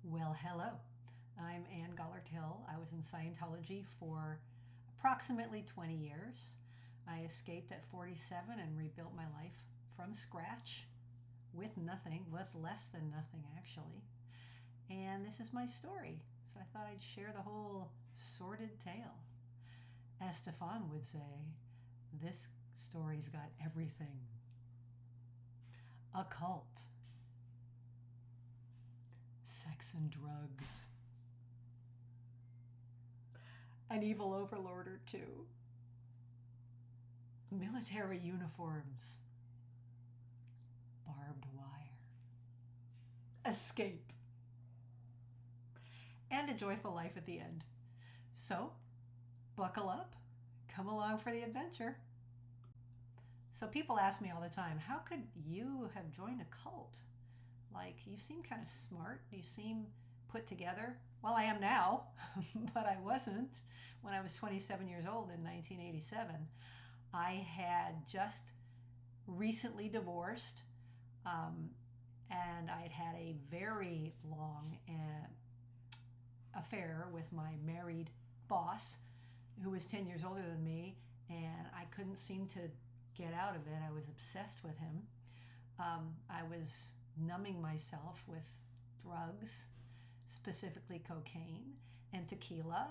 Well, hello. I'm Ann Gollert-Hill. I was in Scientology for approximately 20 years. I escaped at 47 and rebuilt my life from scratch with nothing, with less than nothing actually. And this is my story. So I thought I'd share the whole sordid tale. As Stefan would say, this story's got everything. A cult. Sex and drugs. An evil overlord or two. Military uniforms. Barbed wire. Escape. And a joyful life at the end. So, buckle up. Come along for the adventure. So people ask me all the time, how could you have joined a cult? Like, you seem kind of smart. You seem put together. Well, I am now, but I wasn't when I was 27 years old in 1987. I had just recently divorced, and I'd had a very long affair with my married boss, who was 10 years older than me, and I couldn't seem to get out of it. I was obsessed with him. I was numbing myself with drugs, specifically cocaine and tequila.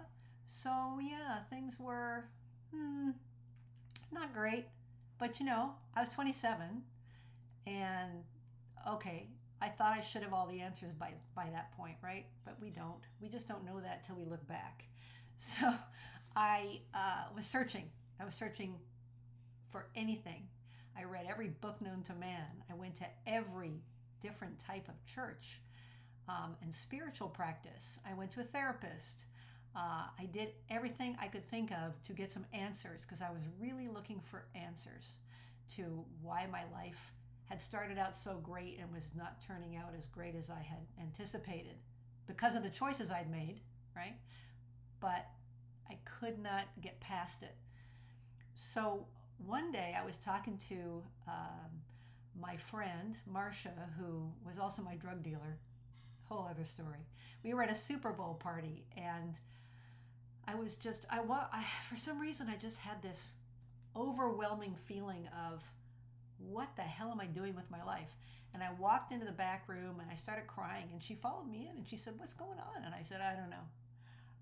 So yeah, things were not great. But I was 27, and okay, I thought I should have all the answers by that point, right? But we don't. We just don't know that till we look back. So I was searching. I was searching for anything. I read every book known to man. I went to every different type of church and spiritual practice. I went to a therapist. I did everything I could think of to get some answers, because I was really looking for answers to why my life had started out so great and was not turning out as great as I had anticipated because of the choices I'd made, right? But I could not get past it. So one day I was talking to my friend, Marcia, who was also my drug dealer. Whole other story. We were at a Super Bowl party, and I was just, for some reason, I just had this overwhelming feeling of, what the hell am I doing with my life? And I walked into the back room and I started crying, and she followed me in and she said, what's going on? And I said, I don't know.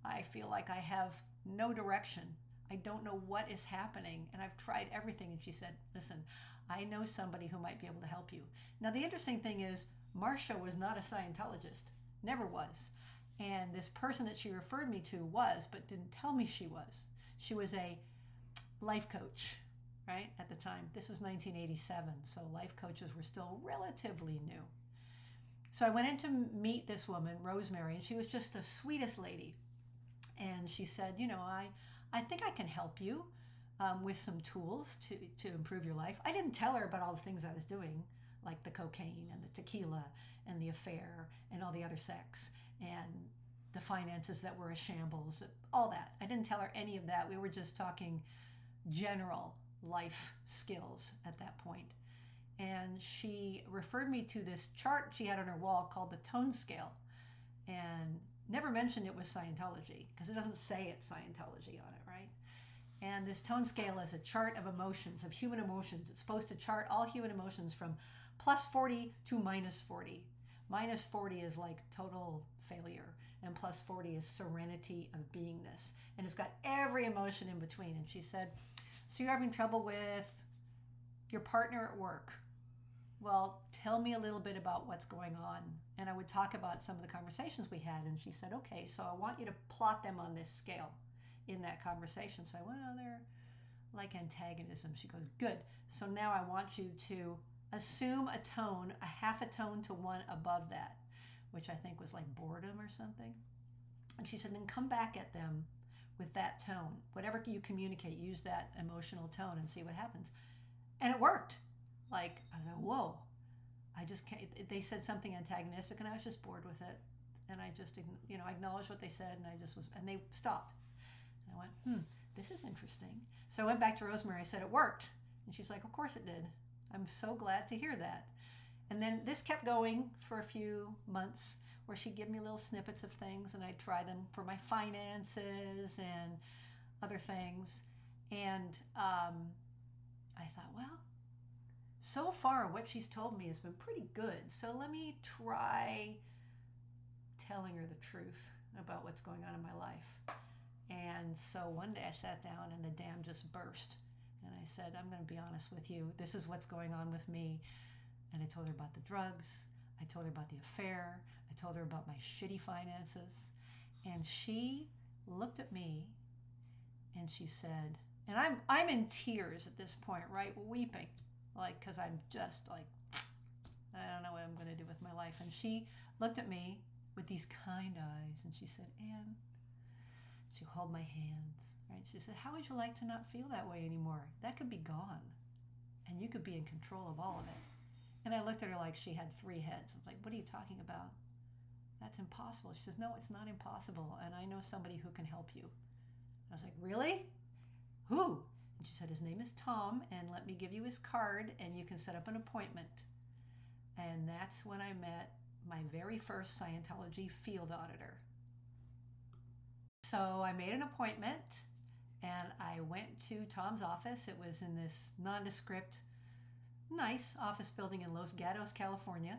I feel like I have no direction. I don't know what is happening, and I've tried everything. And she said, listen, I know somebody who might be able to help you. Now, the interesting thing is, Marcia was not a Scientologist, never was. And this person that she referred me to was, but didn't tell me she was. She was a life coach, right, at the time. This was 1987, so life coaches were still relatively new. So I went in to meet this woman, Rosemary, and she was just the sweetest lady. And she said, I think I can help you with some tools to improve your life. I didn't tell her about all the things I was doing, like the cocaine and the tequila and the affair and all the other sex and the finances that were a shambles, all that. I didn't tell her any of that. We were just talking general life skills at that point. And she referred me to this chart she had on her wall called the tone scale, and never mentioned it was Scientology, because it doesn't say it's Scientology on it, right? And this tone scale is a chart of emotions, of human emotions. It's supposed to chart all human emotions from plus 40 to minus 40. Minus 40 is like total failure, and plus 40 is serenity of beingness. And it's got every emotion in between. And she said, so you're having trouble with your partner at work. Well, tell me a little bit about what's going on. And I would talk about some of the conversations we had. And she said, okay, so I want you to plot them on this scale in that conversation. So I went, oh, they're like antagonism. She goes, good. So now I want you to assume a tone, a half a tone to one above that, which I think was like boredom or something. And she said, then come back at them with that tone. Whatever you communicate, use that emotional tone and see what happens. And it worked. Like, I was like, whoa, I just can't. They said something antagonistic, and I was just bored with it. And I just, I acknowledged what they said, and and they stopped. And I went, this is interesting. So I went back to Rosemary. I said, it worked. And she's like, of course it did. I'm so glad to hear that. And then this kept going for a few months. where she'd give me little snippets of things and I'd try them for my finances and other things. And I thought, well, so far what she's told me has been pretty good. So let me try telling her the truth about what's going on in my life. And so one day I sat down and the dam just burst. And I said, I'm going to be honest with you. This is what's going on with me. And I told her about the drugs. I told her about the affair. I told her about my shitty finances. And she looked at me and she said, and I'm in tears at this point, right? Weeping, like, because I'm just like, I don't know what I'm going to do with my life. And she looked at me with these kind eyes and she said, Anne, she held my hands, right? She said, how would you like to not feel that way anymore? That could be gone and you could be in control of all of it. And I looked at her like she had 3 heads. I was like, what are you talking about? That's impossible. She says, no, it's not impossible. And I know somebody who can help you. I was like, really? Who? And she said, his name is Tom, and let me give you his card and you can set up an appointment. And that's when I met my very first Scientology field auditor. So I made an appointment and I went to Tom's office. It was in this nondescript, nice office building in Los Gatos, California.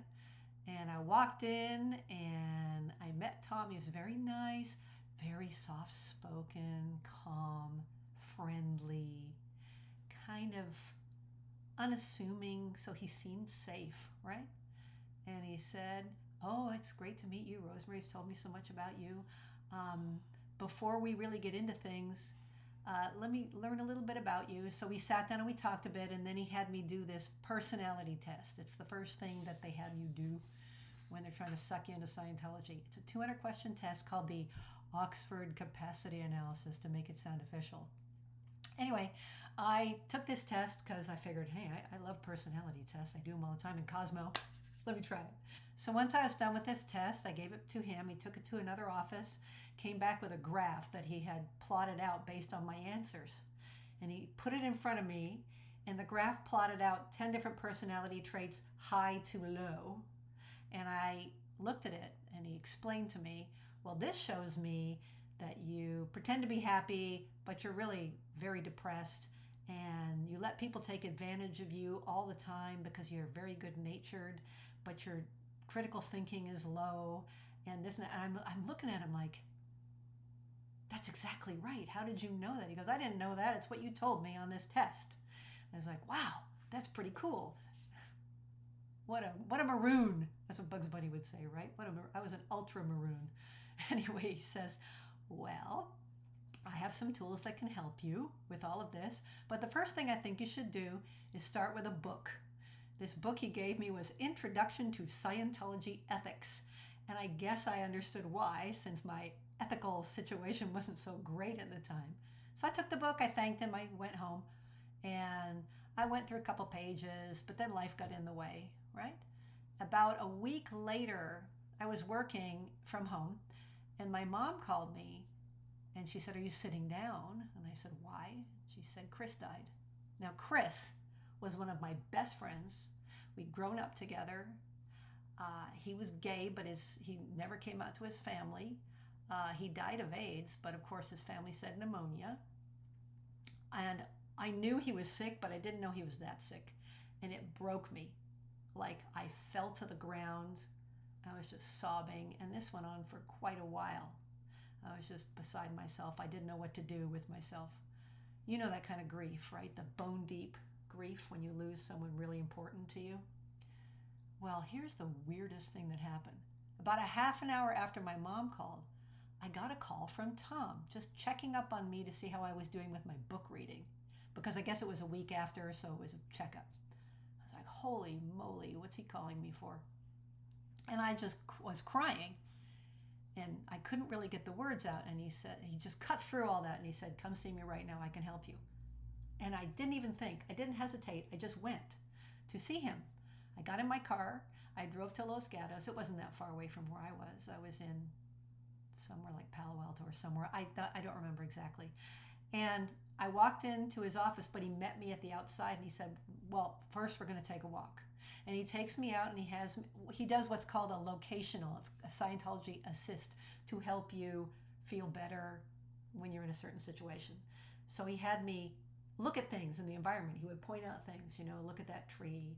And I walked in and I met Tom. He was very nice, very soft-spoken, calm, friendly, kind of unassuming, so he seemed safe, right? And he said, oh, it's great to meet you. Rosemary's told me so much about you. Before we really get into things, let me learn a little bit about you. So we sat down and we talked a bit, and then he had me do this personality test. It's the first thing that they have you do when they're trying to suck you into Scientology. It's a 200-question test called the Oxford Capacity Analysis, to make it sound official. Anyway, I took this test because I figured, hey, I love personality tests. I do them all the time in Cosmo. Let me try it. So once I was done with this test, I gave it to him. He took it to another office, came back with a graph that he had plotted out based on my answers. And he put it in front of me, and the graph plotted out 10 different personality traits, high to low. And I looked at it, and he explained to me, well, this shows me that you pretend to be happy, but you're really very depressed, and you let people take advantage of you all the time because you're very good-natured, but your critical thinking is low, and this and that. And I'm looking at him like, that's exactly right. How did you know that? He goes, I didn't know that. It's what you told me on this test. And I was like, wow, that's pretty cool. What a maroon. That's what Bugs Bunny would say, right? I was an ultra maroon. Anyway, he says, well, I have some tools that can help you with all of this. But the first thing I think you should do is start with a book. This book he gave me was Introduction to Scientology Ethics. And I guess I understood why, since my ethical situation wasn't so great at the time. So I took the book, I thanked him, I went home, and I went through a couple pages, but then life got in the way, right? About a week later, I was working from home, and my mom called me, and she said, are you sitting down? And I said, why? She said, Chris died. Now, Chris was one of my best friends. We'd grown up together. He was gay, but he never came out to his family. He died of AIDS, but of course his family said pneumonia. And I knew he was sick, but I didn't know he was that sick. And it broke me. Like, I fell to the ground. I was just sobbing, and this went on for quite a while. I was just beside myself. I didn't know what to do with myself. You know that kind of grief, right? The bone-deep grief when you lose someone really important to you. Well, here's the weirdest thing that happened. About a half an hour after my mom called, I got a call from Tom, just checking up on me to see how I was doing with my book reading, because I guess it was a week after, so it was a checkup. I was like, holy moly, what's he calling me for? And I just was crying, and I couldn't really get the words out, and he just cut through all that, and he said, come see me right now, I can help you. And I didn't even think, I didn't hesitate, I just went to see him. I got in my car, I drove to Los Gatos. It wasn't that far away from where I was in somewhere like Palo Alto or somewhere, I don't remember exactly. And I walked into his office, but he met me at the outside, and he said, well, first we're going to take a walk. And he takes me out and he does what's called a locational, it's a Scientology assist to help you feel better when you're in a certain situation. So he had me look at things in the environment. He would point out things, look at that tree.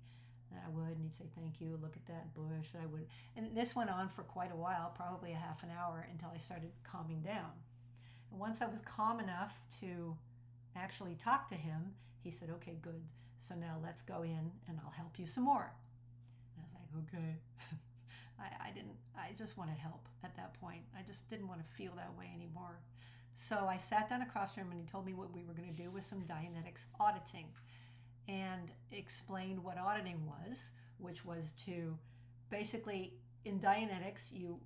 And I would, and he'd say, thank you, look at that bush. And I would, and this went on for quite a while, probably a half an hour, until I started calming down. And once I was calm enough to actually talk to him, he said, okay, good. So now let's go in and I'll help you some more. And I was like, okay. I just wanted help at that point. I just didn't want to feel that way anymore. So I sat down across from him and he told me what we were going to do with some Dianetics auditing, and explained what auditing was, which was to basically, in Dianetics, you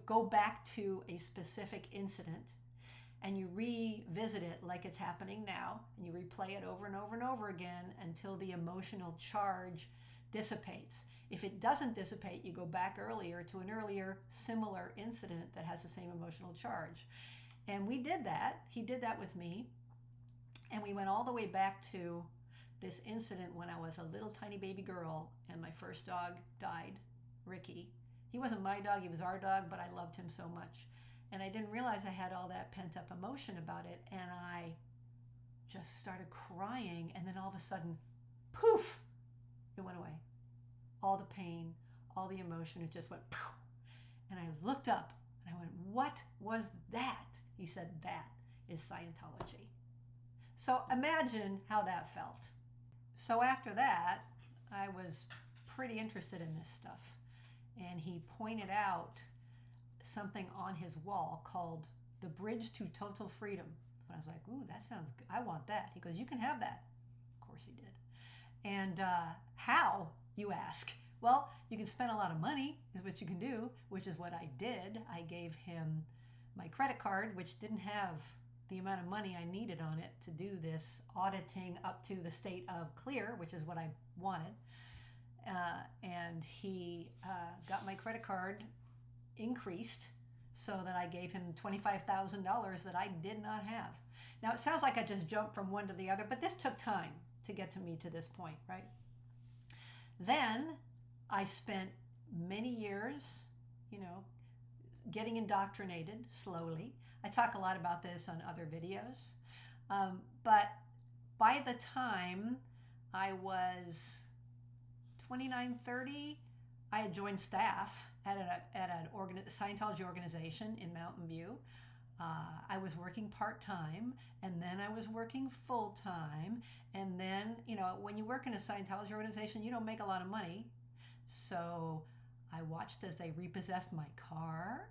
go back to a specific incident and you revisit it like it's happening now, and you replay it over and over and over again until the emotional charge dissipates. If it doesn't dissipate, you go back earlier to an earlier similar incident that has the same emotional charge. And we did that. He did that with me. And we went all the way back to this incident when I was a little tiny baby girl and my first dog died, Ricky. He wasn't my dog, he was our dog, but I loved him so much. And I didn't realize I had all that pent up emotion about it. And I just started crying. And then all of a sudden, poof, it went away. All the pain, all the emotion, it just went poof. And I looked up and I went, what was that? He said, that is Scientology. So imagine how that felt. So after that, I was pretty interested in this stuff. And he pointed out something on his wall called The Bridge to Total Freedom. And I was like, ooh, that sounds good. I want that. He goes, you can have that. Of course he did. And how, you ask? Well, you can spend a lot of money is what you can do, which is what I did. I gave him my credit card, which didn't have the amount of money I needed on it to do this auditing up to the state of clear, which is what I wanted. And he got my credit card increased so that I gave him $25,000 that I did not have. Now, it sounds like I just jumped from one to the other, but this took time to get to me to this point, right? Then I spent many years, getting indoctrinated slowly. I talk a lot about this on other videos. But by the time I was 29, 30, I had joined staff at a Scientology organization in Mountain View. I was working part-time, and then I was working full-time. And then, when you work in a Scientology organization, you don't make a lot of money. So I watched as they repossessed my car.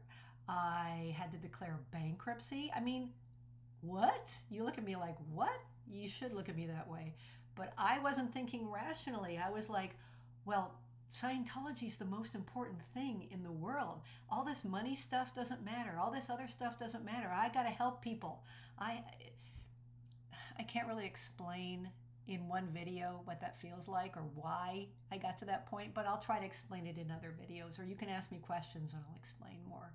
I had to declare bankruptcy. I mean, what? You look at me like, what? You should look at me that way. But I wasn't thinking rationally. I was like, well, Scientology is the most important thing in the world. All this money stuff doesn't matter. All this other stuff doesn't matter. I got to help people. I can't really explain in one video what that feels like or why I got to that point, but I'll try to explain it in other videos, or you can ask me questions and I'll explain more.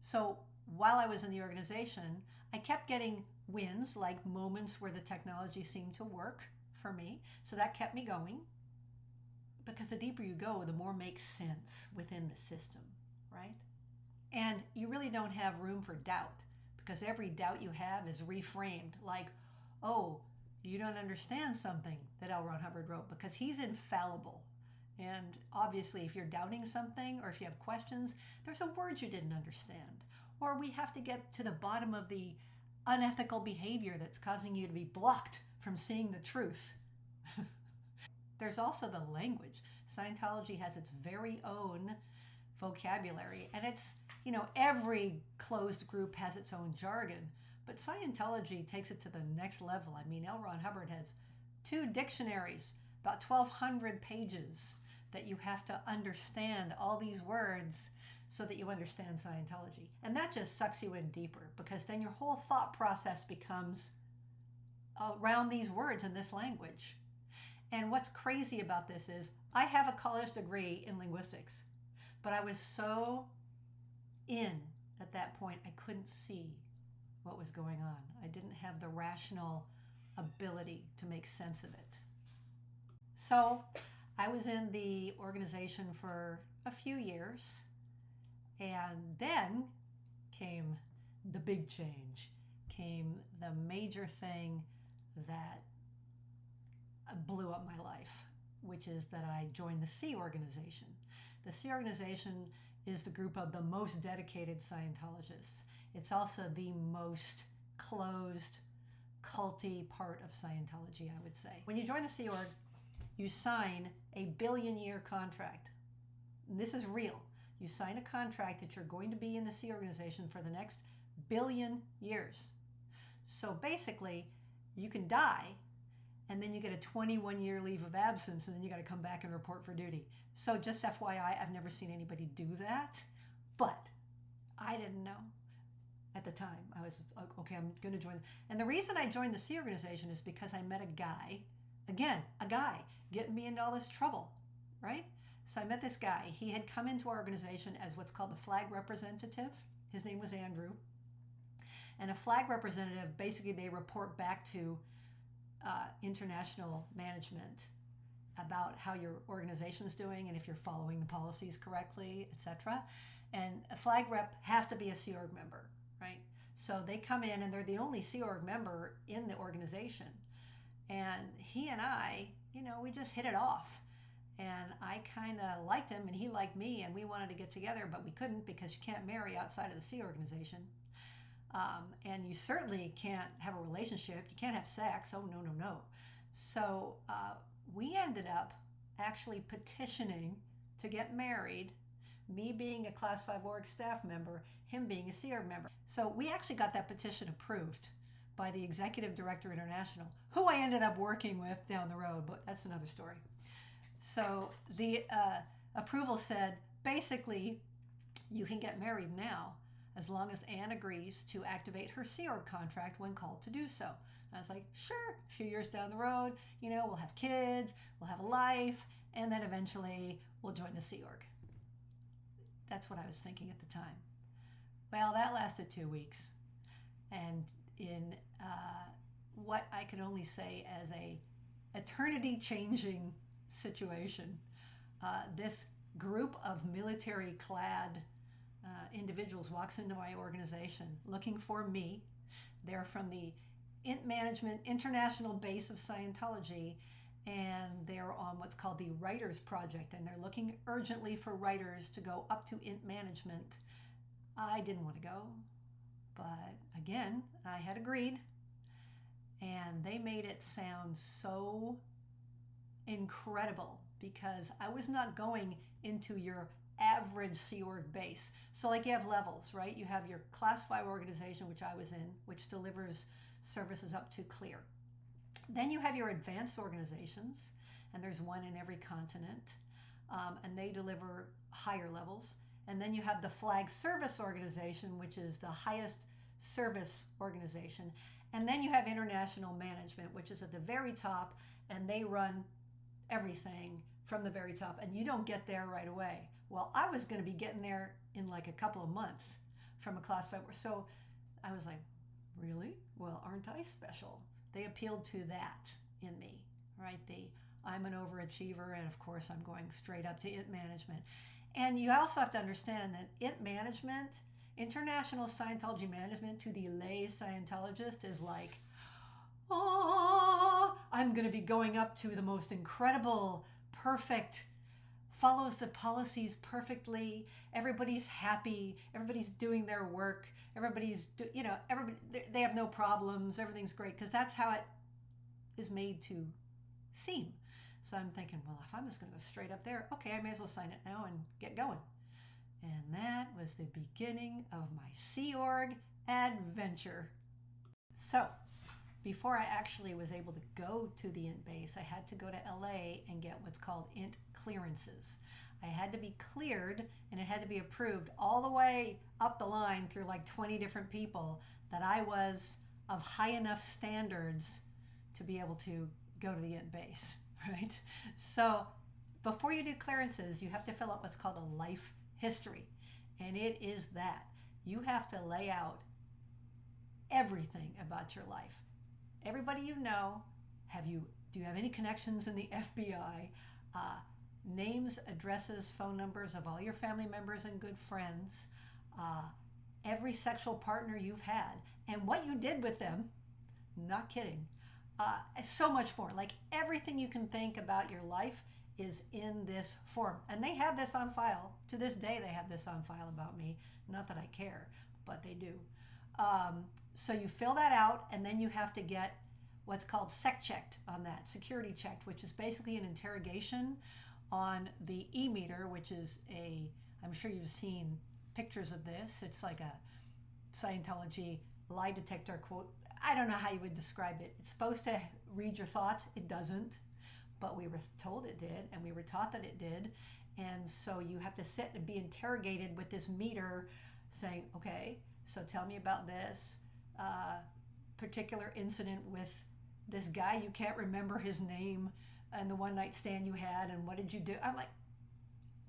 So while I was in the organization, I kept getting wins, like moments where the technology seemed to work for me. So that kept me going, because the deeper you go, the more makes sense within the system, right? And you really don't have room for doubt, because every doubt you have is reframed like, oh, you don't understand something that L. Ron Hubbard wrote, because he's infallible. And obviously, if you're doubting something or if you have questions, there's a word you didn't understand. Or we have to get to the bottom of the unethical behavior that's causing you to be blocked from seeing the truth. There's also the language. Scientology has its very own vocabulary. And it's, every closed group has its own jargon. But Scientology takes it to the next level. I mean, L. Ron Hubbard has 2 dictionaries, about 1,200 pages, that you have to understand all these words so that you understand Scientology. And that just sucks you in deeper, because then your whole thought process becomes around these words in this language. And what's crazy about this is I have a college degree in linguistics, but I was so in at that point, I couldn't see what was going on. I didn't have the rational ability to make sense of it. So I was in the organization for a few years, and then came the big change, came the major thing that blew up my life, which is that I joined the Sea organization. The Sea organization is the group of the most dedicated Scientologists. It's also the most closed, culty part of Scientology, I would say. When you join the Sea Org, you sign a billion-year contract. And this is real. You sign a contract that you're going to be in the Sea organization for the next billion years. So basically, you can die, and then you get a 21-year leave of absence, and then you got to come back and report for duty. So just FYI, I've never seen anybody do that, but I didn't know at the time. I was, okay, I'm going to join. And the reason I joined the Sea organization is because I met a guy, again, a guy, getting me into all this trouble, right? So I met this guy. He had come into our organization as what's called the flag representative. His name was Andrew. And a flag representative, basically they report back to international management about how your organization's doing and if you're following the policies correctly, etc. And a flag rep has to be a Sea Org member, right? So they come in and they're the only Sea Org member in the organization. And he and I, we just hit it off. And I kind of liked him and he liked me, and we wanted to get together, but we couldn't because you can't marry outside of the Sea organization. And you certainly can't have a relationship. You can't have sex. Oh, no, no, no. So we ended up actually petitioning to get married, me being a Class 5 org staff member, him being a Sea Org member. So we actually got that petition approved by the Executive Director International, who I ended up working with down the road, but that's another story. So the approval said, basically, you can get married now as long as Anne agrees to activate her Sea Org contract when called to do so. And I was like, sure, a few years down the road, we'll have kids, we'll have a life, and then eventually we'll join the Sea Org. That's what I was thinking at the time. Well, that lasted 2 weeks. And in what I can only say as a eternity-changing situation, this group of military-clad individuals walks into my organization looking for me. They're from the INT Management International Base of Scientology, and they're on what's called the Writers Project, and they're looking urgently for writers to go up to INT Management. I didn't want to go, but again, I had agreed, and they made it sound so incredible because I was not going into your average Sea Org base. So like you have levels, right? You have your Class 5 organization, which I was in, which delivers services up to clear. Then you have your advanced organizations, and there's one in every continent, and they deliver higher levels. And then you have the Flag Service Organization, which is the highest service organization. And then you have International Management, which is at the very top, and they run everything from the very top, and you don't get there right away. Well, I was going to be getting there in like a couple of months from a Class 5. So I was like, really? Well, aren't I special? They appealed to that in me, right? I'm an overachiever, and of course I'm going straight up to INT Management. And you also have to understand that INT Management, International Scientology Management, to the lay Scientologist is like, oh, I'm going to be going up to the most incredible, perfect, follows the policies perfectly. Everybody's happy. Everybody's doing their work. Everybody, they have no problems. Everything's great, because that's how it is made to seem. So I'm thinking, well, if I'm just going to go straight up there, okay, I may as well sign it now and get going. And that was the beginning of my Sea Org adventure. So before I actually was able to go to the INT base, I had to go to LA and get what's called INT clearances. I had to be cleared, and it had to be approved all the way up the line through like 20 different people that I was of high enough standards to be able to go to the INT base, right? So before you do clearances, you have to fill out what's called a life history. And it is that. You have to lay out everything about your life. Everybody you know, do you have any connections in the FBI? names, addresses, phone numbers of all your family members and good friends, every sexual partner you've had, and what you did with them. Not kidding. So much more. Like everything you can think about your life is in this form. And they have this on file. To this day, they have this on file about me. Not that I care, but they do. So you fill that out, and then you have to get what's called sec-checked on that, security checked, which is basically an interrogation on the e-meter, which is I'm sure you've seen pictures of this. It's like a Scientology lie detector quote. I don't know how you would describe it. It's supposed to read your thoughts. It doesn't, but we were told it did, and we were taught that it did. And so you have to sit and be interrogated with this meter saying, okay, so tell me about this particular incident with this guy. You can't remember his name and the one night stand you had, and what did you do? I'm like,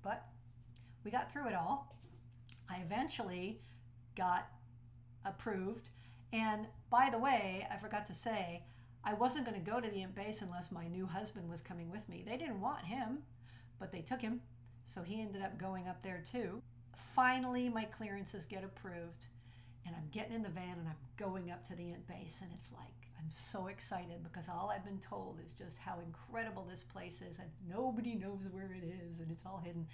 but we got through it all. I eventually got approved. And by the way, I forgot to say, I wasn't going to go to the imp base unless my new husband was coming with me. They didn't want him, but they took him. So he ended up going up there too. Finally, my clearances get approved, and I'm getting in the van and I'm going up to the imp base, and it's like, I'm so excited because all I've been told is just how incredible this place is, and nobody knows where it is, and it's all hidden.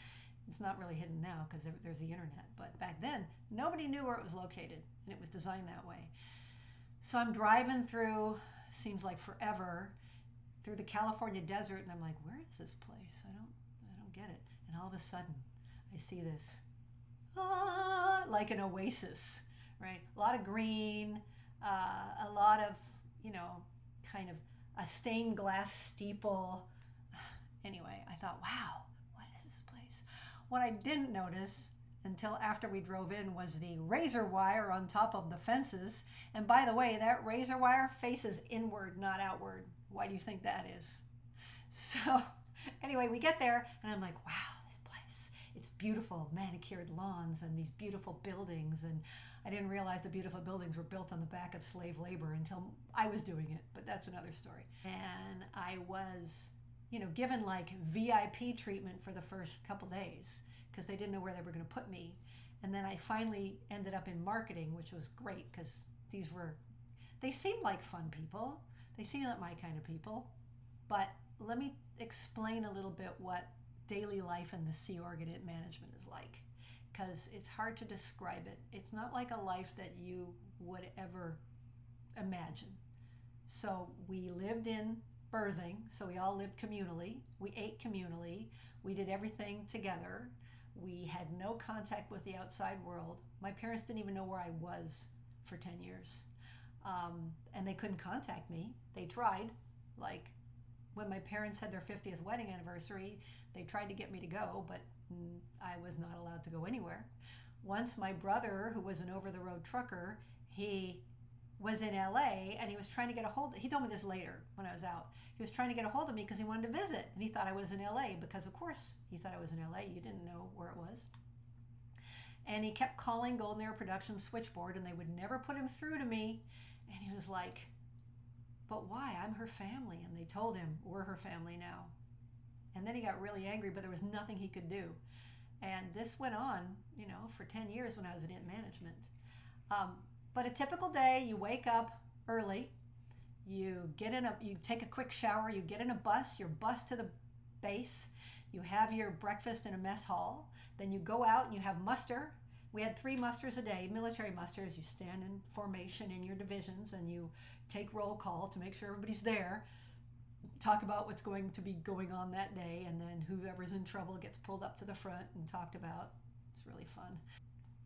It's not really hidden now because there's the internet, but back then, nobody knew where it was located, and it was designed that way. So I'm driving through, seems like forever, through the California desert, and I'm like, where is this place? I don't get it. And all of a sudden, I see this, like an oasis, right? A lot of green, a lot of, kind of a stained glass steeple. Anyway, I thought, wow, what is this place? What I didn't notice until after we drove in was the razor wire on top of the fences. And by the way, that razor wire faces inward, not outward. Why do you think that is? So anyway, we get there and I'm like, wow, this place, it's beautiful, manicured lawns and these beautiful buildings. And I didn't realize the beautiful buildings were built on the back of slave labor until I was doing it, but that's another story. And I was, given like VIP treatment for the first couple days because they didn't know where they were going to put me. And then I finally ended up in marketing, which was great because they seemed like fun people. They seemed like my kind of people. But let me explain a little bit what daily life in the Sea Org management is like, because it's hard to describe it. It's not like a life that you would ever imagine. So we lived in berthing, so we all lived communally. We ate communally. We did everything together. We had no contact with the outside world. My parents didn't even know where I was for 10 years. And they couldn't contact me. They tried. Like when my parents had their 50th wedding anniversary, they tried to get me to go, but I was not allowed to go anywhere. Once my brother, who was an over-the-road trucker, he was in LA and he was trying to get a hold of, he told me this later when I was out. He was trying to get a hold of me because he wanted to visit, and he thought I was in LA because, of course, he thought I was in LA. You didn't know where it was. And he kept calling Golden Era Productions switchboard, and they would never put him through to me. And he was like, but why? I'm her family. And they told him, we're her family now. And then he got really angry, but there was nothing he could do. And this went on, for 10 years when I was in int management. But a typical day, you wake up early, you take a quick shower, you get in a bus, you're bused to the base, you have your breakfast in a mess hall, then you go out and you have muster. We had 3 musters a day, military musters. You stand in formation in your divisions and you take roll call to make sure everybody's there, talk about what's going to be going on that day, and then whoever's in trouble gets pulled up to the front and talked about. It's really fun.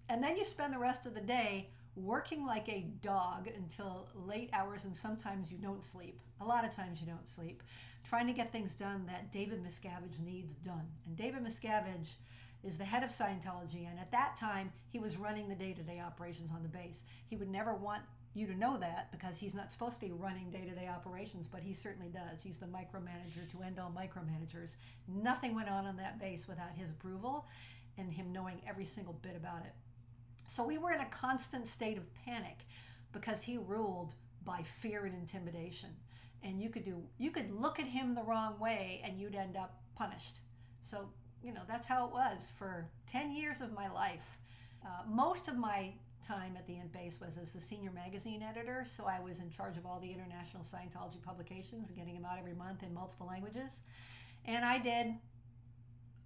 And then you spend the rest of the day working like a dog until late hours, and sometimes you don't sleep. A lot of times you don't sleep, trying to get things done that David Miscavige needs done. And David Miscavige is the head of Scientology, and at that time, he was running the day-to-day operations on the base. He would never want you to know that because he's not supposed to be running day-to-day operations, but he certainly does. He's the micromanager to end all micromanagers. Nothing went on that base without his approval and him knowing every single bit about it. So we were in a constant state of panic because he ruled by fear and intimidation. And you could look at him the wrong way and you'd end up punished. So, that's how it was for 10 years of my life. Most of my time at the Int Base was as the senior magazine editor, so I was in charge of all the international Scientology publications and getting them out every month in multiple languages. And I did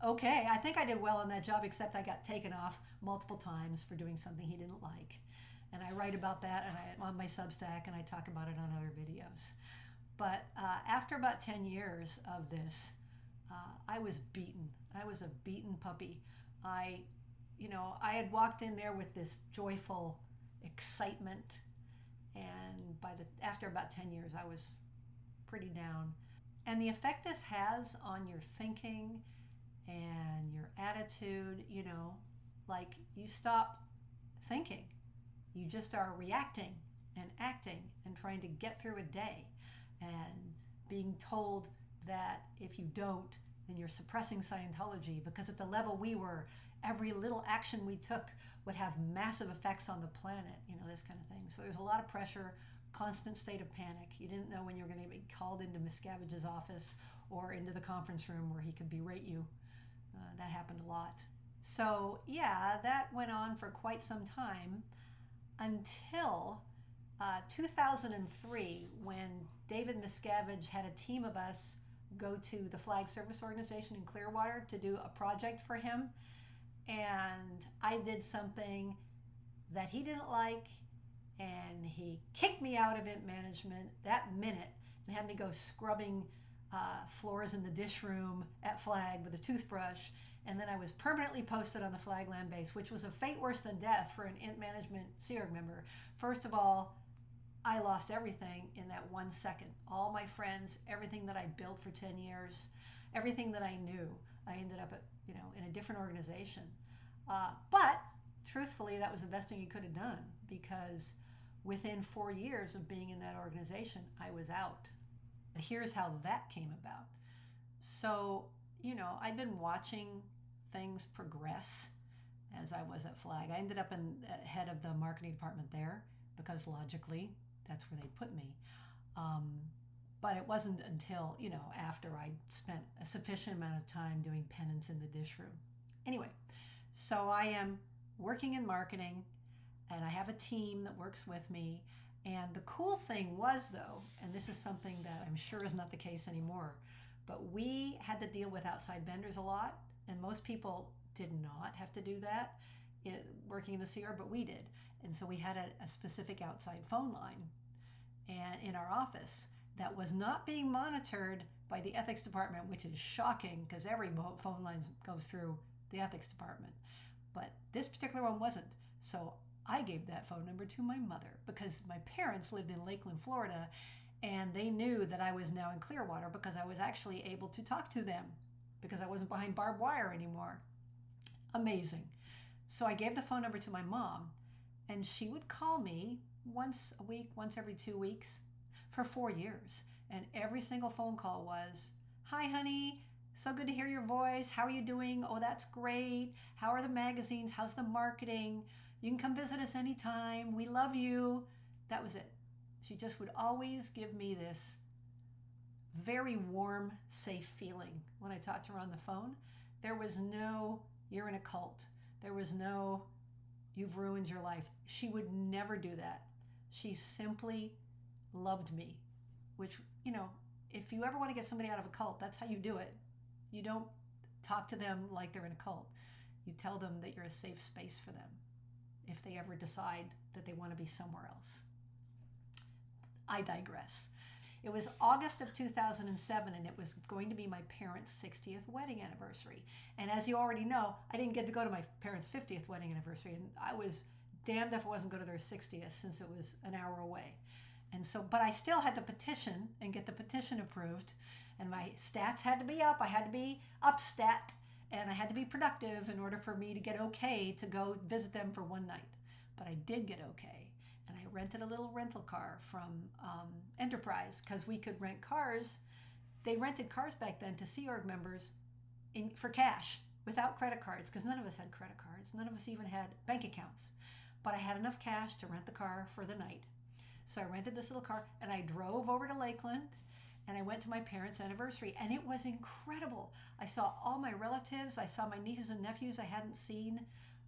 okay. I think I did well on that job, except I got taken off multiple times for doing something he didn't like. And I write about that on my Substack, and I talk about it on other videos. But after about 10 years of this, I was beaten. I was a beaten puppy. I had walked in there with this joyful excitement, and after about 10 years, I was pretty down. And the effect this has on your thinking and your attitude, like you stop thinking. You just are reacting and acting and trying to get through a day and being told that if you don't, then you're suppressing Scientology, because at the level we were, every little action we took would have massive effects on the planet, this kind of thing. So there's a lot of pressure, constant state of panic. You didn't know when you were going to be called into Miscavige's office or into the conference room where he could berate you. That happened a lot. So yeah, that went on for quite some time until 2003, when David Miscavige had a team of us go to the Flag Service Organization in Clearwater to do a project for him. And I did something that he didn't like, and he kicked me out of Int Management that minute and had me go scrubbing floors in the dish room at Flag with a toothbrush. And then I was permanently posted on the Flag Land Base, which was a fate worse than death for an Int Management Sea Org member. First of all, I lost everything in that 1 second. All my friends, everything that I built for 10 years, everything that I knew. I ended up in a different organization. But truthfully, that was the best thing you could have done, because within 4 years of being in that organization, I was out. And here's how that came about. So, I've been watching things progress as I was at Flag. I ended up head of the marketing department there, because logically, that's where they put me. But it wasn't until, after I spent a sufficient amount of time doing penance in the dish room. Anyway, so I am working in marketing, and I have a team that works with me. And the cool thing was, though, and this is something that I'm sure is not the case anymore, but we had to deal with outside vendors a lot, and most people did not have to do that working in the CR, but we did. And so we had a specific outside phone line and in our office that was not being monitored by the ethics department, which is shocking, because every phone line goes through the ethics department. But this particular one wasn't. So I gave that phone number to my mother, because my parents lived in Lakeland, Florida, and they knew that I was now in Clearwater because I was actually able to talk to them, because I wasn't behind barbed wire anymore. Amazing. So I gave the phone number to my mom, and she would call me once a week, once every 2 weeks for 4 years. And every single phone call was, "Hi, honey. So good to hear your voice. How are you doing? Oh, that's great. How are the magazines? How's the marketing? You can come visit us anytime. We love you." That was it. She just would always give me this very warm, safe feeling when I talked to her on the phone. There was no, "You're in a cult." There was no, "You've ruined your life." She would never do that. She simply loved me, which, if you ever want to get somebody out of a cult, that's how you do it. You don't talk to them like they're in a cult. You tell them that you're a safe space for them if they ever decide that they want to be somewhere else. I digress. It was August of 2007, and it was going to be my parents' 60th wedding anniversary. And as you already know, I didn't get to go to my parents' 50th wedding anniversary, and I was damned if I wasn't going to their 60th, since it was an hour away. And so, but I still had to petition and get the petition approved, and my stats had to be up. I had to be up stat, and I had to be productive in order for me to get okay to go visit them for one night. But I did get okay, and I rented a little rental car from Enterprise, because we could rent cars. They rented cars back then to Sea Org members for cash, without credit cards, because none of us had credit cards. None of us even had bank accounts. But I had enough cash to rent the car for the night. So I rented this little car, and I drove over to Lakeland, and I went to my parents' anniversary, and it was incredible. I saw all my relatives. I saw my nieces and nephews I hadn't seen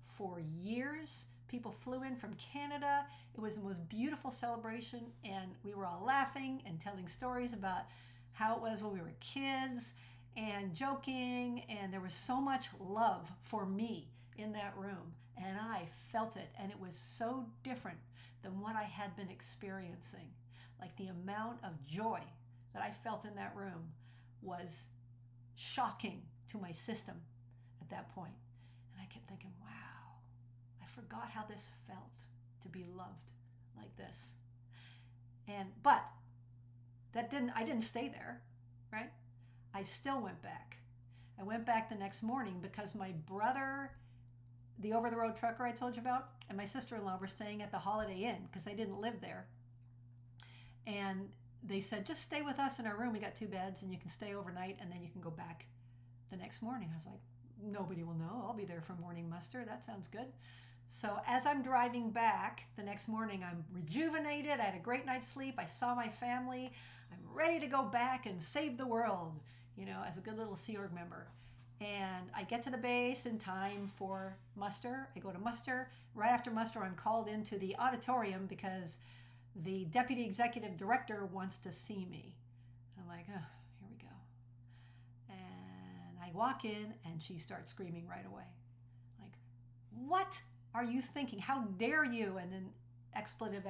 for years. People flew in from Canada. It was the most beautiful celebration, and we were all laughing and telling stories about how it was when we were kids and joking, and there was so much love for me in that room, and I felt it, and it was so different than what I had been experiencing. Like, the amount of joy that I felt in that room was shocking to my system at that point. And I kept thinking, wow, I forgot how this felt to be loved like this. But I didn't stay there, right? I still went back. I went back the next morning because my brother, the over-the-road trucker I told you about, and my sister-in-law were staying at the Holiday Inn because they didn't live there. And they said, just stay with us in our room. We got 2 beds and you can stay overnight and then you can go back the next morning. I was like, nobody will know. I'll be there for morning muster. That sounds good. So as I'm driving back the next morning, I'm rejuvenated. I had a great night's sleep. I saw my family. I'm ready to go back and save the world, as a good little Sea Org member. And I get to the base in time for muster. I go to muster. Right after muster, I'm called into the auditorium because the deputy executive director wants to see me. I'm like, oh, here we go. And I walk in and she starts screaming right away. Like, what are you thinking? How dare you? And then expletive,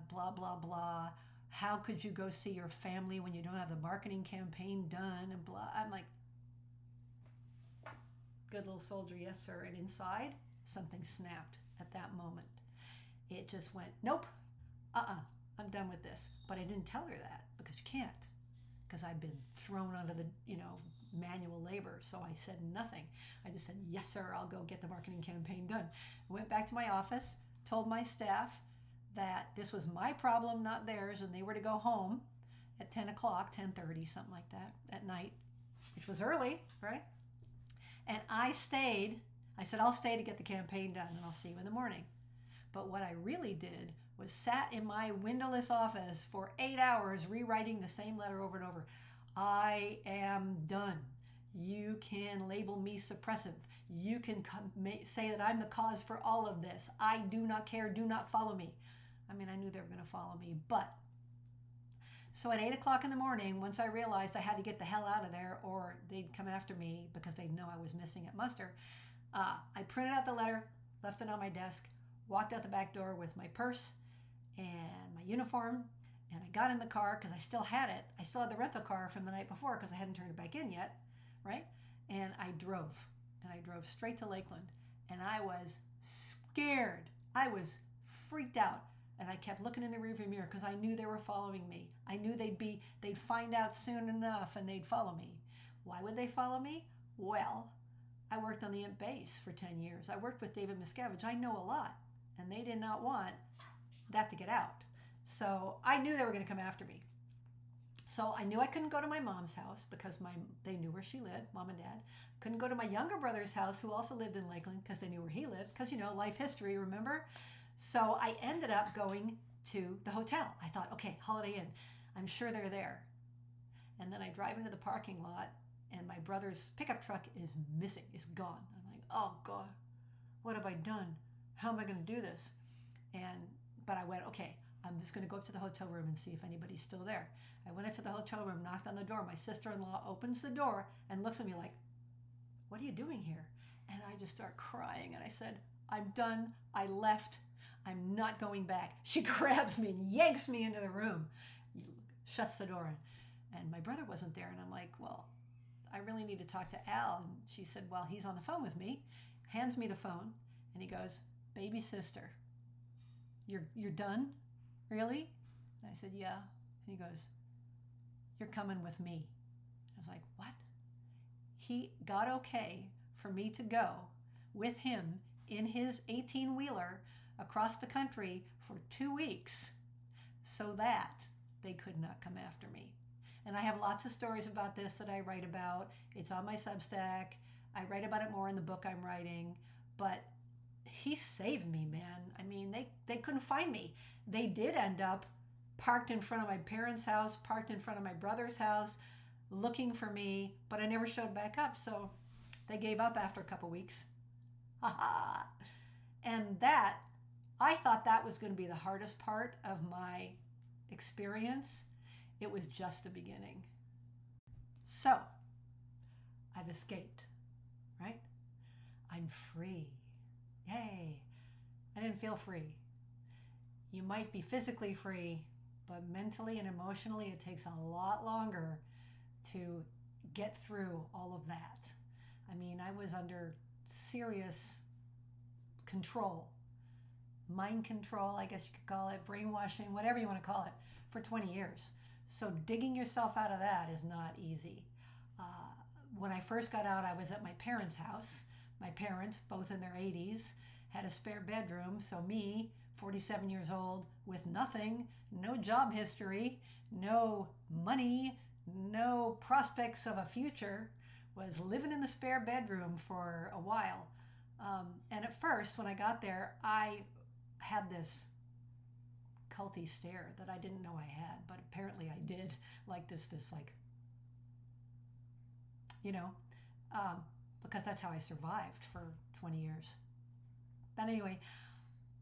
blah, blah, blah. How could you go see your family when you don't have the marketing campaign done? And blah. I'm like, good little soldier, yes, sir. And inside, something snapped at that moment. It just went, nope, I'm done with this. But I didn't tell her that because you can't, because I'd been thrown onto the, manual labor. So I said nothing. I just said, yes, sir, I'll go get the marketing campaign done. I went back to my office, told my staff that this was my problem, not theirs, and they were to go home at 10 o'clock, 10:30, something like that, at night, which was early, right? And I stayed. I said, I'll stay to get the campaign done, and I'll see you in the morning. But what I really did was sat in my windowless office for 8 hours rewriting the same letter over and over. I am done. You can label me suppressive. You can say that I'm the cause for all of this. I do not care. Do not follow me. I mean, I knew they were going to follow me, but so at 8 o'clock in the morning, once I realized I had to get the hell out of there or they'd come after me because they'd know I was missing at muster, I printed out the letter, left it on my desk, walked out the back door with my purse and my uniform, and I got in the car because I still had it. I still had the rental car from the night before because I hadn't turned it back in yet, right? And I drove straight to Lakeland, and I was scared. I was freaked out, and I kept looking in the rearview mirror because I knew they were following me. I knew they'd find out soon enough and they'd follow me. Why would they follow me? Well, I worked on the Imp base for 10 years. I worked with David Miscavige. I know a lot, and they did not want that to get out. So I knew they were going to come after me. So I knew I couldn't go to my mom's house because they knew where she lived, mom and dad. Couldn't go to my younger brother's house, who also lived in Lakeland, because they knew where he lived, because, life history, remember? So I ended up going to the hotel. I thought, okay, Holiday Inn. I'm sure they're there. And then I drive into the parking lot, and my brother's pickup truck is missing. It's gone. I'm like, oh, God, what have I done? How am I going to do this? But I went, okay, I'm just going to go up to the hotel room and see if anybody's still there. I went up to the hotel room, knocked on the door. My sister-in-law opens the door and looks at me like, what are you doing here? And I just start crying. And I said, I'm done. I left. I'm not going back. She grabs me and yanks me into the room, shuts the door. And my brother wasn't there. And I'm like, well, I really need to talk to Al. And she said, well, he's on the phone with me, hands me the phone. And he goes, baby sister, you're done? Really? And I said, yeah. And he goes, you're coming with me. I was like, what? He got okay for me to go with him in his 18-wheeler across the country for 2 weeks so that they could not come after me. And I have lots of stories about this that I write about. It's on my Substack. I write about it more in the book I'm writing. But he saved me, man. I mean, they couldn't find me. They did end up parked in front of my parents' house, parked in front of my brother's house, looking for me, but I never showed back up. So they gave up after a couple weeks. And that, I thought that was going to be the hardest part of my experience. It was just the beginning. So I've escaped, right? I'm free. Yay. I didn't feel free. You might be physically free, but mentally and emotionally, it takes a lot longer to get through all of that. I mean, I was under serious control, mind control, I guess you could call it, brainwashing, whatever you want to call it, for 20 years. So digging yourself out of that is not easy. When I first got out, I was at my parents' house. My parents, both in their 80s, had a spare bedroom. So me, 47 years old, with nothing, no job history, no money, no prospects of a future, was living in the spare bedroom for a while. And at first, when I got there, I had this culty stare that I didn't know I had, but apparently I did. Like this like, because that's how I survived for 20 years. But anyway,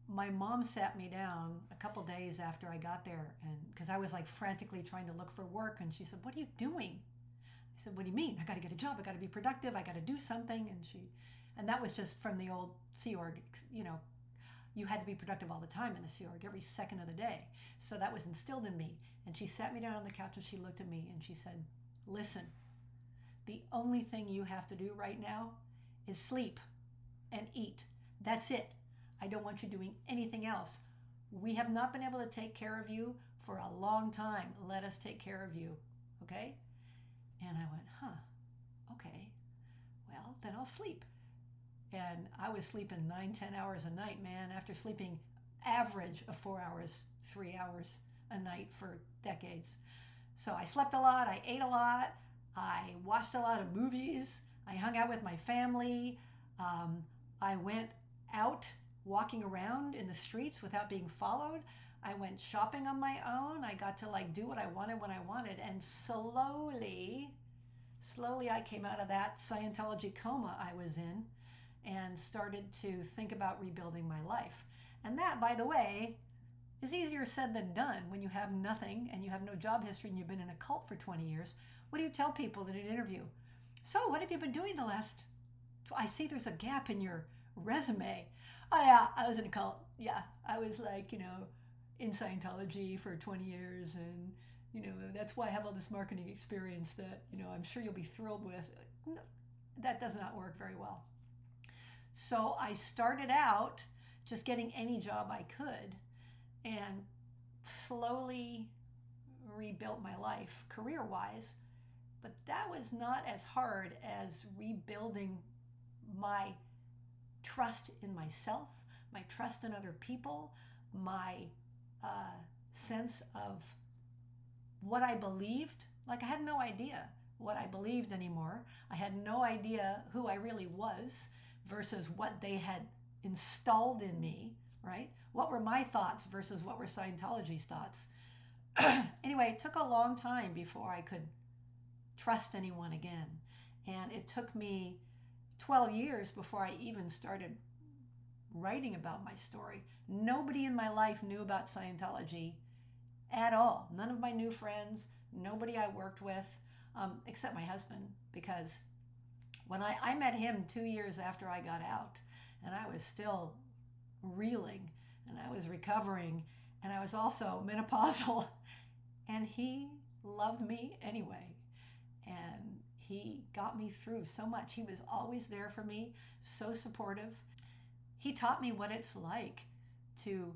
my mom sat me down a couple days after I got there, and because I was like frantically trying to look for work, and she said, "What are you doing?" I said, "What do you mean? I got to get a job. I got to be productive. I got to do something." And that was just from the old Sea Org, you had to be productive all the time in the Sea Org, every second of the day. So that was instilled in me. And she sat me down on the couch and she looked at me and she said, "Listen, the only thing you have to do right now is sleep and eat. That's it. I don't want you doing anything else. We have not been able to take care of you for a long time. Let us take care of you, okay?" And I went, okay, well, then I'll sleep. And I was sleeping 9-10 hours a night, man, after sleeping average of 4 hours, 3 hours a night for decades. So I slept a lot, I ate a lot, I watched a lot of movies, I hung out with my family, I went out walking around in the streets without being followed. I went shopping on my own. I got to do what I wanted when I wanted. And slowly I came out of that Scientology coma I was in and started to think about rebuilding my life. And that, by the way, is easier said than done when you have nothing and you have no job history and you've been in a cult for 20 years. What do you tell people in an interview? So what have you been doing the last... I see there's a gap in your resume. Oh yeah, I was in a cult. Yeah, I was in Scientology for 20 years, and that's why I have all this marketing experience that I'm sure you'll be thrilled with. No, that does not work very well. So I started out just getting any job I could and slowly rebuilt my life career-wise, but that was not as hard as rebuilding my trust in myself, my trust in other people, my sense of what I believed. I had no idea what I believed anymore. I had no idea who I really was versus what they had installed in me, right? What were my thoughts versus what were Scientology's thoughts? Anyway, it took a long time before I could trust anyone again. And it took me 12 years before I even started writing about my story. Nobody in my life knew about Scientology at all. None of my new friends, nobody I worked with, except my husband, because when I met him 2 years after I got out, and I was still reeling, and I was recovering, and I was also menopausal, and he loved me anyway, and he got me through so much. He was always there for me, so supportive. He taught me what it's like to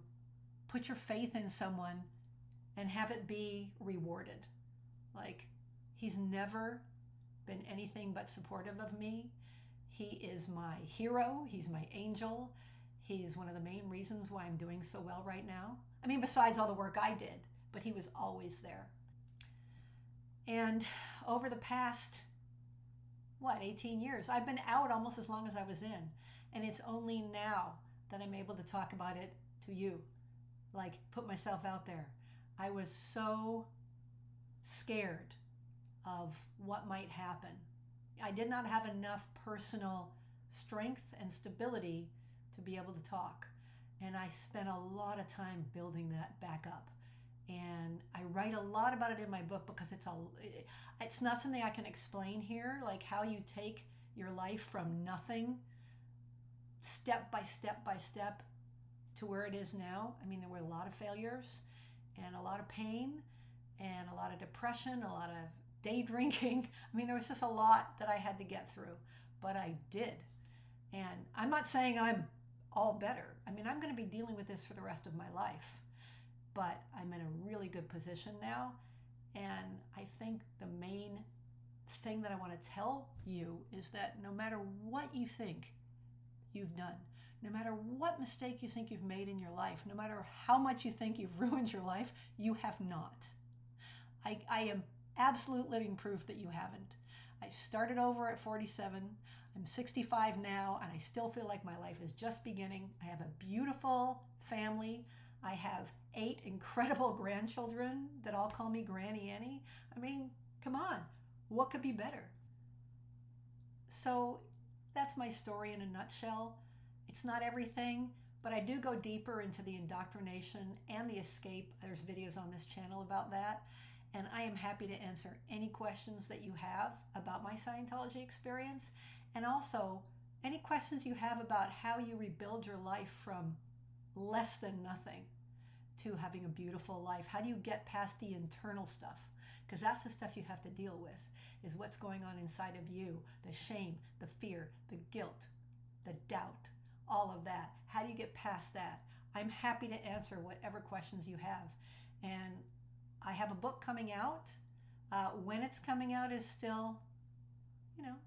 put your faith in someone and have it be rewarded. He's never been anything but supportive of me. He is my hero. He's my angel. He's one of the main reasons why I'm doing so well right now. I mean, besides all the work I did, but he was always there. And over the past, 18 years, I've been out almost as long as I was in. And it's only now that I'm able to talk about it to you, put myself out there. I was so scared of what might happen. I did not have enough personal strength and stability to be able to talk. And I spent a lot of time building that back up. And I write a lot about it in my book because it's not something I can explain here, like how you take your life from nothing, step by step by step, to where it is now. I mean, there were a lot of failures and a lot of pain and a lot of depression, a lot of day drinking. I mean, there was just a lot that I had to get through, but I did. And I'm not saying I'm all better. I mean, I'm going to be dealing with this for the rest of my life, but I'm in a really good position now. And I think the main thing that I want to tell you is that no matter what you think you've done, no matter what mistake you think you've made in your life, no matter how much you think you've ruined your life, you have not. I am absolute living proof that you haven't. I started over at 47. I'm 65 now, and I still feel like my life is just beginning. I have a beautiful family. I have 8 incredible grandchildren that all call me Granny Annie. I mean, come on, what could be better? So that's my story in a nutshell. It's not everything, but I do go deeper into the indoctrination and the escape. There's videos on this channel about that. And I am happy to answer any questions that you have about my Scientology experience. And also, any questions you have about how you rebuild your life from less than nothing to having a beautiful life. How do you get past the internal stuff? Because that's the stuff you have to deal with, is what's going on inside of you. The shame, the fear, the guilt, the doubt, all of that. How do you get past that? I'm happy to answer whatever questions you have. And I have a book coming out. When it's coming out is still,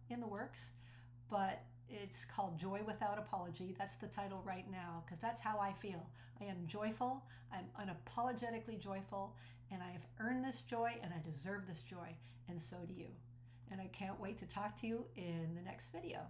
in the works. But it's called Joy Without Apology. That's the title right now, because that's how I feel. I am joyful. I'm unapologetically joyful. And I have earned this joy, and I deserve this joy. And so do you. And I can't wait to talk to you in the next video.